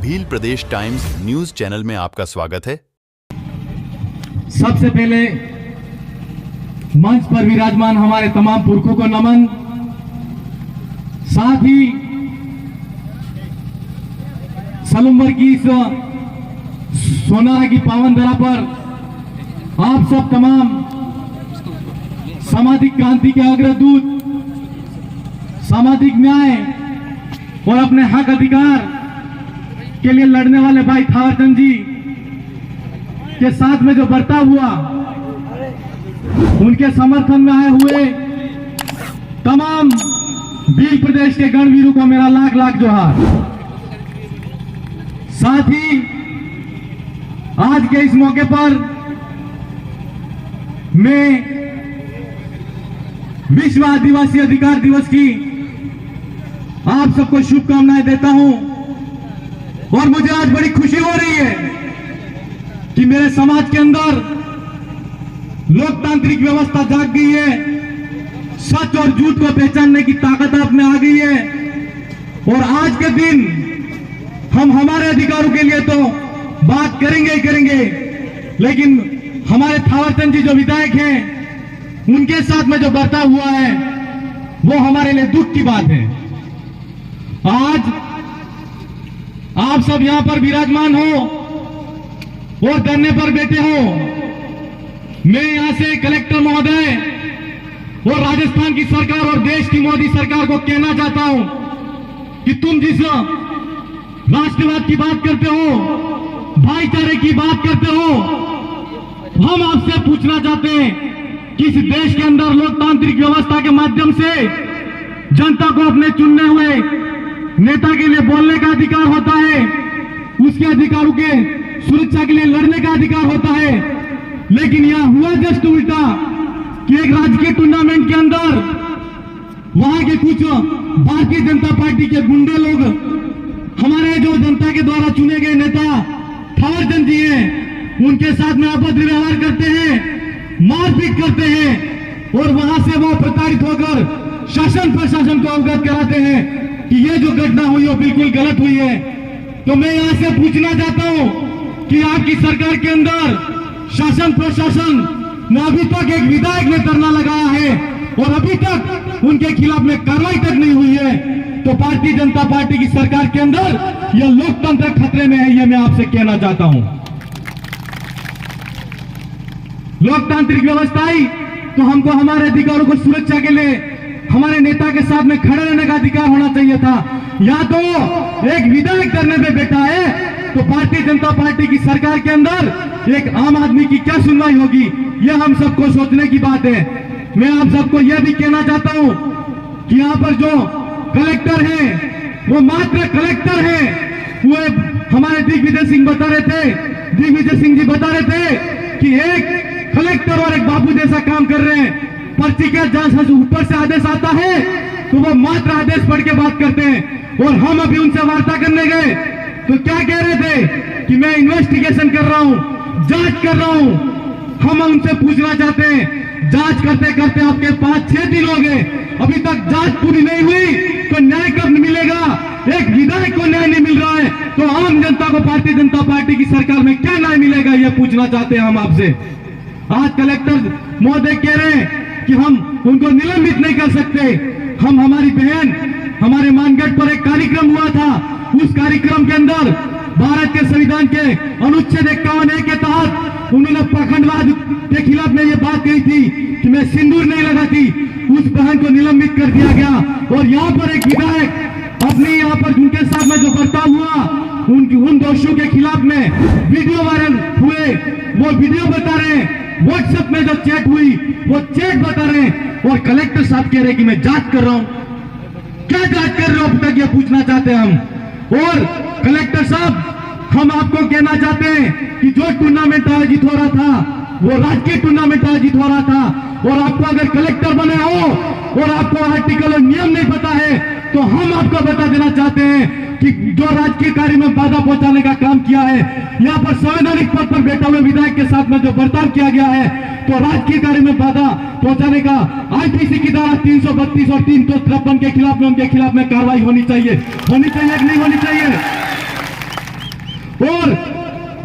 भील प्रदेश times news channel में आपका स्वागत है। सबसे पहले मंच पर विराजमान हमारे तमाम पुरखों को नमन, साथ ही सलुम्बर की इस सोनारा की पावन धरा पर आप सब तमाम सामाजिक क्रांति के अग्रदूत, सामाजिक न्याय और अपने हक अधिकार के लिए लड़ने वाले भाई थावरचंद जी के साथ में जो बर्ताव हुआ, उनके समर्थन में आए हुए तमाम भील प्रदेश के गणवीरों को मेरा लाख लाख जोहार। साथ ही आज के इस मौके पर मैं विश्व आदिवासी अधिकार दिवस की आप सबको शुभकामनाएं देता हूं और मुझे आज बड़ी खुशी हो रही है कि मेरे समाज के अंदर लोकतांत्रिक व्यवस्था जाग गई है, सच और झूठ को पहचानने की ताकत आप में आ गई है और आज के दिन हम हमारे अधिकारों के लिए तो बात करेंगे ही करेंगे, लेकिन हमारे थावरचंद जी जो विधायक हैं उनके साथ में जो बर्ताव हुआ है वो हमारे लिए दुख की बात है। आज आप सब यहां पर विराजमान हो और धरने पर बैठे हो, मैं यहां से कलेक्टर महोदय और राजस्थान की सरकार और देश की मोदी सरकार को कहना चाहता हूं कि तुम जिस राष्ट्रवाद की बात करते हो, भाईचारे की बात करते हो, हम आपसे पूछना चाहते हैं कि इस देश के अंदर लोकतांत्रिक व्यवस्था के माध्यम से जनता को अपने चुनने हुए नेता के लिए बोलने का अधिकार होता है, उसके अधिकारों के सुरक्षा के लिए लड़ने का अधिकार होता है, लेकिन यहां हुआ जस्ट उल्टा कि एक राजकीय टूर्नामेंट के अंदर वहां के कुछ भारतीय जनता पार्टी के गुंडे लोग हमारे जो जनता के द्वारा चुने गए नेता थावरचंद जी हैं उनके साथ में अभद्र व्यवहार करते हैं, मारपीट करते हैं और वहां से वो प्रताड़ित होकर शासन प्रशासन को अवगत कराते हैं कि ये जो घटना हुई वो बिल्कुल गलत हुई है। तो मैं यहां से पूछना चाहता हूं कि आपकी सरकार के अंदर शासन प्रशासन ने अभी तक एक विधायक ने धरना लगाया है और अभी तक उनके खिलाफ में कार्रवाई तक नहीं हुई है, तो भारतीय जनता पार्टी की सरकार के अंदर यह लोकतंत्र खतरे में है, यह मैं आपसे कहना चाहता हूं। लोकतांत्रिक व्यवस्था ही तो हमको हमारे अधिकारों को सुरक्षा के लिए हमारे नेता के साथ में खड़े रहने का अधिकार होना चाहिए था। या तो एक विधायक धरने पे बैठा है तो भारतीय जनता पार्टी की सरकार के अंदर एक आम आदमी की क्या सुनवाई होगी, यह हम सबको सोचने की बात है। मैं आप सबको यह भी कहना चाहता हूं कि यहाँ पर जो कलेक्टर हैं वो मात्र कलेक्टर हैं। वो हमारे दिग्विजय सिंह बता रहे थे, दिग्विजय सिंह जी बता रहे थे कि एक कलेक्टर और एक बाबू जैसा काम कर रहे हैं। पर्ची के जहां ऊपर से आदेश आता है तो वो मात्र आदेश पढ़ के बात करते हैं। और हम अभी उनसे वार्ता करने गए तो क्या कह रहे थे कि मैं इन्वेस्टिगेशन कर रहा हूं, जांच कर रहा हूं। हम उनसे पूछना चाहते हैं, जांच करते करते आपके 5-6 दिन हो गए, अभी तक जांच पूरी नहीं हुई तो न्याय कब मिलेगा? एक विधायक को न्याय नहीं मिल रहा है तो आम जनता को भारतीय जनता पार्टी की सरकार में क्या न्याय मिलेगा, यह पूछना चाहते हैं हम आपसे। आज कलेक्टर महोदय कह रहे हैं कि हम उनको निलंबित नहीं कर सकते। हम हमारी बहन हमारे मानगढ़ पर एक कार्यक्रम हुआ था, उस कार्यक्रम के अंदर भारत के संविधान के अनुच्छेद 51A के तहत उन्होंने पाखंडवाद के खिलाफ में ये बात कही थी कि मैं सिंदूर नहीं लगाती, उस बहन को निलंबित कर दिया गया। और यहाँ पर एक विधायक अपने यहाँ पर उनके साथ में जो बर्ताव हुआ उन दोषियों के खिलाफ में वीडियो वायरल हुए, वो वीडियो बता रहे हैं, व्हाट्सएप में जो चैट हुई वो चैट बता रहे हैं और कलेक्टर साहब कह रहे हैं कि मैं जांच कर रहा हूं। क्या जांच कर रहे हो अब तक, ये पूछना चाहते हैं हम। और कलेक्टर साहब हम आपको कहना चाहते हैं कि जो टूर्नामेंट आयोजित हो रहा था वो राजकीय टूर्नामेंट आयोजित हो रहा था और आपको अगर कलेक्टर बने हो और आपको आर्टिकल और नियम नहीं पता है तो हम आपको बता देना चाहते हैं कि जो राजकीय कार्य में बाधा पहुंचाने का काम किया है, यहाँ पर संवैधानिक पद पर बैठा हुए विधायक के साथ में जो बर्ताव किया गया है, तो राजकीय कार्य में बाधा पहुंचाने का आईपीसी की धारा 332 और 353 के खिलाफ में उनके खिलाफ में कार्रवाई होनी चाहिए कि नहीं होनी चाहिए। और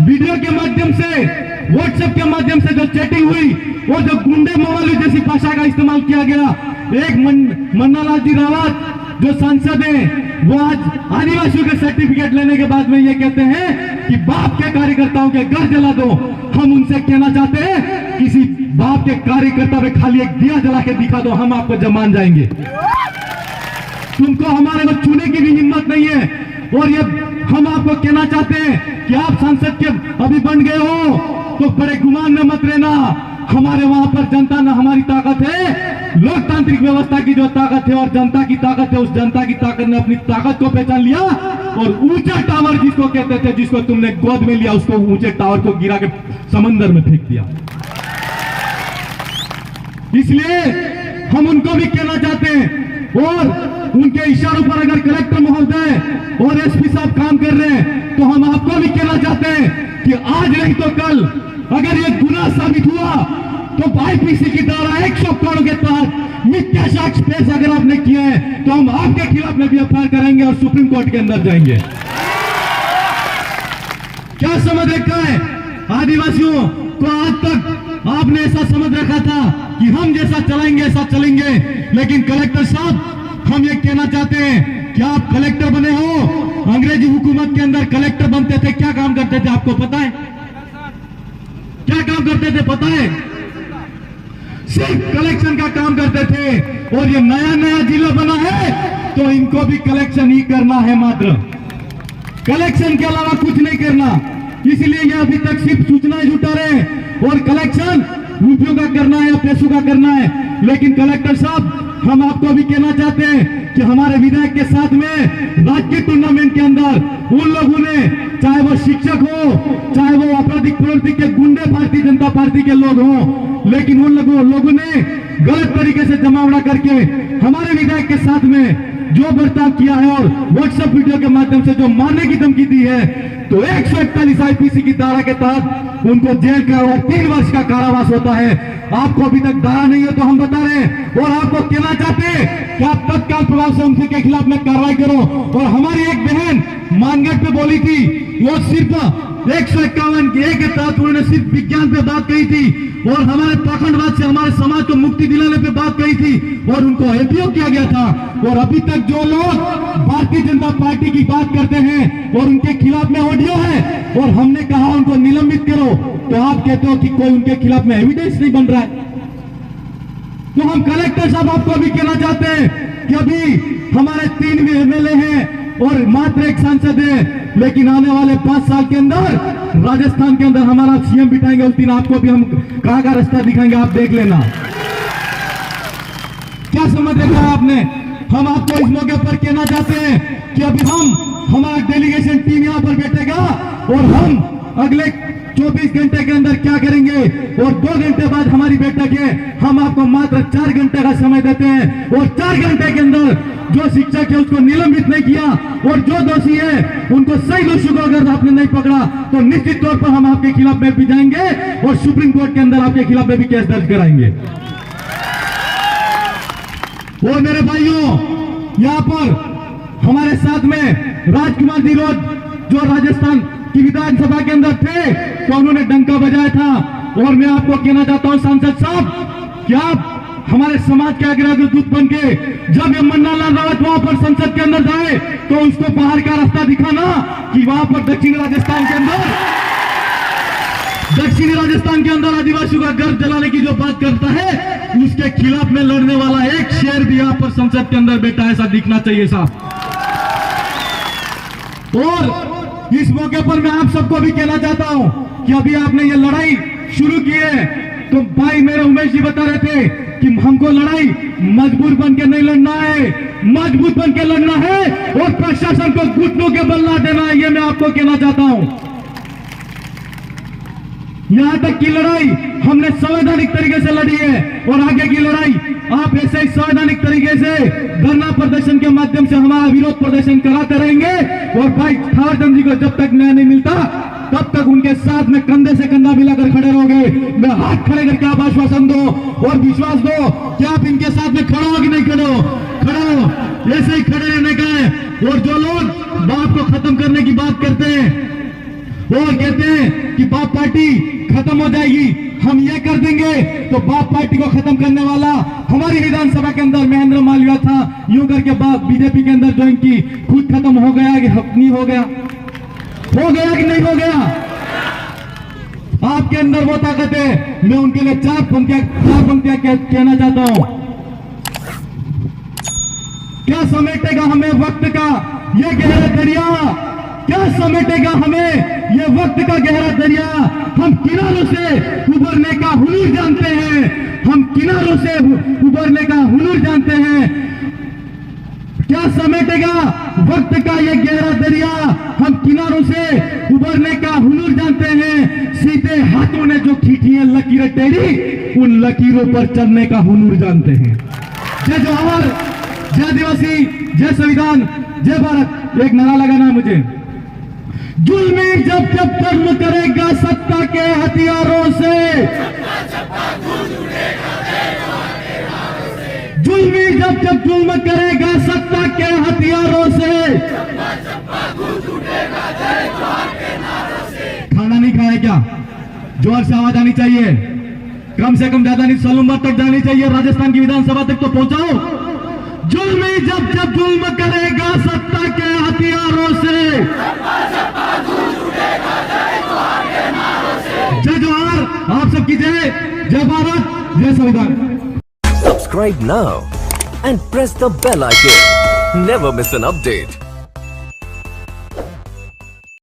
वीडियो के माध्यम से, व्हाट्सएप के माध्यम से जो चैटिंग हुई और जो गुंडे मवाली जैसी भाषा का इस्तेमाल किया गया, एक मन्नालाल जी रावत जो सांसद हैं वो आज आदिवासियों के सर्टिफिकेट लेने के बाद में ये कहते हैं कि बाप के कार्यकर्ताओं के घर जला दो। हम उनसे कहना चाहते हैं किसी बाप के कार्यकर्ता पे खाली एक दिया जला के दिखा दो, हम आपको जब मान जाएंगे। तुमको हमारे को छूने की भी हिम्मत नहीं है। और ये हम आपको कहना चाहते हैं कि आप सांसद के अभी बन गए हो तो बड़े गुमान में मत रहना। हमारे वहां पर जनता ना हमारी ताकत है, लोकतांत्रिक व्यवस्था की जो ताकत है और जनता की ताकत है, उस जनता की ताकत ने अपनी ताकत को पहचान लिया और ऊंचा टावर जिसको कहते थे, जिसको तुमने गोद में लिया, उसको ऊंचे टावर को गिरा के समंदर में फेंक दिया। इसलिए हम उनको भी कहना चाहते हैं और उनके इशारों पर अगर कलेक्टर महोदय और एसपी साहब काम कर रहे हैं तो हम आपको भी कहना चाहते हैं कि आज नहीं तो कल अगर ये गुनाह साबित हुआ तो आईपीसी की धारा 100 करोड़ के तहत मिथ्या साक्ष्य पेश अगर आपने किए हैं तो हम आपके खिलाफ में भी एफआईआर करेंगे और सुप्रीम कोर्ट के अंदर जाएंगे। क्या समझ रखा है आदिवासियों को? आज तक आपने ऐसा समझ रखा था कि हम जैसा चलाएंगे ऐसा चलेंगे, लेकिन कलेक्टर साहब हम ये कहना चाहते हैं कि आप कलेक्टर बने हो, अंग्रेजी हुकूमत के अंदर कलेक्टर बनते थे, क्या काम करते थे आपको पता है? क्या काम करते थे पता है? सिर्फ कलेक्शन का काम करते थे। और ये नया नया जिला बना है तो इनको भी कलेक्शन ही करना है, मात्र कलेक्शन के अलावा कुछ नहीं करना। इसलिए ये अभी तक सिर्फ सूचनाएं जुटा रहे हैं और कलेक्शन रुपयों का करना है या पैसों का करना है। लेकिन कलेक्टर साहब हम आपको भी कहना चाहते हैं कि हमारे विधायक के साथ में राजकीय टूर्नामेंट के अंदर उन लोगों ने, चाहे वो शिक्षक हो, चाहे वो आपराधिक प्रवृत्ति के गुंडे भारतीय जनता पार्टी के लोग हों, लेकिन उन लोगों ने गलत तरीके से जमावड़ा करके हमारे विधायक के साथ में जो बर्ताव किया है और व्हाट्सएप वीडियो के माध्यम से जो मारने की धमकी दी है, तो 141 आईपीसी की धारा के तहत उनको जेल का और 3 वर्ष का कारावास होता है। आपको अभी तक धारा नहीं है तो हम बता रहे हैं और आपको कहना चाहते हैं कि आप तत्काल प्रभाव से उनके खिलाफ में कार्रवाई करो। और हमारी एक बहन मानगढ़ पे बोली थी, वो सिर्फ 151 के एक के तहत उन्होंने सिर्फ विज्ञान पे बात कही थी और हमारे पाखंडवाद से हमारे समाज को मुक्ति दिलाने पे बात कही थी और उनको एपीओ किया गया था। और अभी तक जो लोग भारतीय जनता पार्टी की बात करते हैं और उनके खिलाफ में ऑडियो है और हमने कहा उनको निलंबित करो, तो आप कहते हो कि कोई उनके खिलाफ में एविडेंस नहीं बन रहा है। तो हम कलेक्टर साहब आपको भी कहना चाहते हैं कि अभी हमारे 3 एमएलए हैं और मात्र 1 सांसद है, लेकिन आने वाले 5 साल के अंदर राजस्थान के अंदर हमारा सीएम बिठाएंगे, उस दिन आपको भी हम कहां का रास्ता दिखाएंगे, आप देख लेना। क्या समझ रखा है आपने? हम आपको इस मौके पर कहना चाहते हैं कि अभी हमारा डेलीगेशन टीम यहां पर बैठेगा और हम अगले 24 घंटे के अंदर क्या करेंगे और 2 घंटे बाद हमारी बैठक है। हम आपको मात्र 4 घंटे का समय देते हैं और 4 घंटे के अंदर जो शिक्षक है उसको निलंबित नहीं किया और जो दोषी है उनको सही दोषी को अगर आपने नहीं पकड़ा तो निश्चित तौर पर हम आपके खिलाफ में भी जाएंगे और सुप्रीम कोर्ट के अंदर आपके खिलाफ में भी केस दर्ज कराएंगे। और मेरे भाइयों, यहाँ पर हमारे साथ में राजकुमार दिरोद जो राजस्थान की विधानसभा के अंदर थे तो उन्होंने डंका बजाया था। और मैं आपको कहना चाहता हूं सांसद साहब कि आप हमारे समाज के अग्रदूत बन के जब ये मन्नालाल रावत वहां पर संसद के अंदर जाए तो उसको बाहर का रास्ता दिखाना कि वहां पर दक्षिणी राजस्थान के अंदर आदिवासियों का घर जलाने की जो बात करता है उसके खिलाफ में लड़ने वाला एक शेर भी यहाँ पर संसद के अंदर बैठा है, ऐसा दिखना चाहिए साहब। और इस मौके पर मैं आप सबको भी कहना चाहता हूं कि अभी आपने ये लड़ाई शुरू की है तो भाई मेरे उमेश जी बता रहे थे कि हमको लड़ाई मजबूर बन के नहीं लड़ना है, मजबूत बन के लड़ना है और प्रशासन को घुटनों के बल ना देना है, ये मैं आपको कहना चाहता हूं। यहां तक की लड़ाई हमने संवैधानिक तरीके से लड़ी है और आगे की लड़ाई आप ऐसे ही संवैधानिक तरीके से धरना प्रदर्शन के माध्यम से हमारा विरोध प्रदर्शन कराते रहेंगे। और भाई थावरचंद जी को जब तक न्याय नहीं मिलता तब तक उनके साथ में कंधे से कंधा मिलाकर खड़े रहोगे। मैं हाथ खड़े करके आप आश्वासन दो और विश्वास दो कि आप इनके साथ में खड़े हो कि नहीं खड़े हो? खड़े हो, ऐसे ही खड़े रहने का है। और जो लोग बात को खत्म करने की बात करते हैं वो कहते हैं कि बाप पार्टी खत्म हो जाएगी, हम ये कर देंगे, तो बाप पार्टी को खत्म करने वाला हमारी विधानसभा के अंदर महेंद्र मालवीय था। यूं करके बाप बीजेपी के अंदर ज्वाइन की, खुद खत्म हो गया कि नहीं हो गया? हो गया कि नहीं हो गया? आपके अंदर वो ताकत है। मैं उनके लिए चार पंक्तियां कहना चाहता हूं। क्या समेटेगा हमें वक्त का ये गहरा दरिया? क्या समेटेगा हमें ये वक्त का गहरा दरिया? हम किनारों से उबरने का हुनूर जानते हैं, हम किनारों से उबरने का हुनूर जानते हैं। क्या समेटेगा वक्त का ये गहरा दरिया? हम किनारों से उबरने का हुनूर जानते हैं। सीधे हाथों ने जो खींची है लकीरें टेढ़ी, उन लकीरों पर चलने का हुनूर जानते हैं। जय जवाहर, जय आदिवासी, जय संविधान, जय भारत। एक नारा लगाना है मुझे। जुल्मी जब जब कर्म करेगा सत्ता के हथियारों से, जुल्मी जब जब जुल्म करेगा सत्ता के हथियारों से, खाना नहीं खाया क्या? जोर से आवाज आनी चाहिए, कम से कम ज्यादा नहीं, सलूम्बर तक जानी चाहिए, राजस्थान की विधानसभा तक तो पहुंचाओ। जुल्मी जब जब जुल्म करेगा सत्ता के हथियारों से, जय जवाहर, आप सबकी जय, जय भारत, जय संविधान। Subscribe now and press the bell icon. Never miss an update.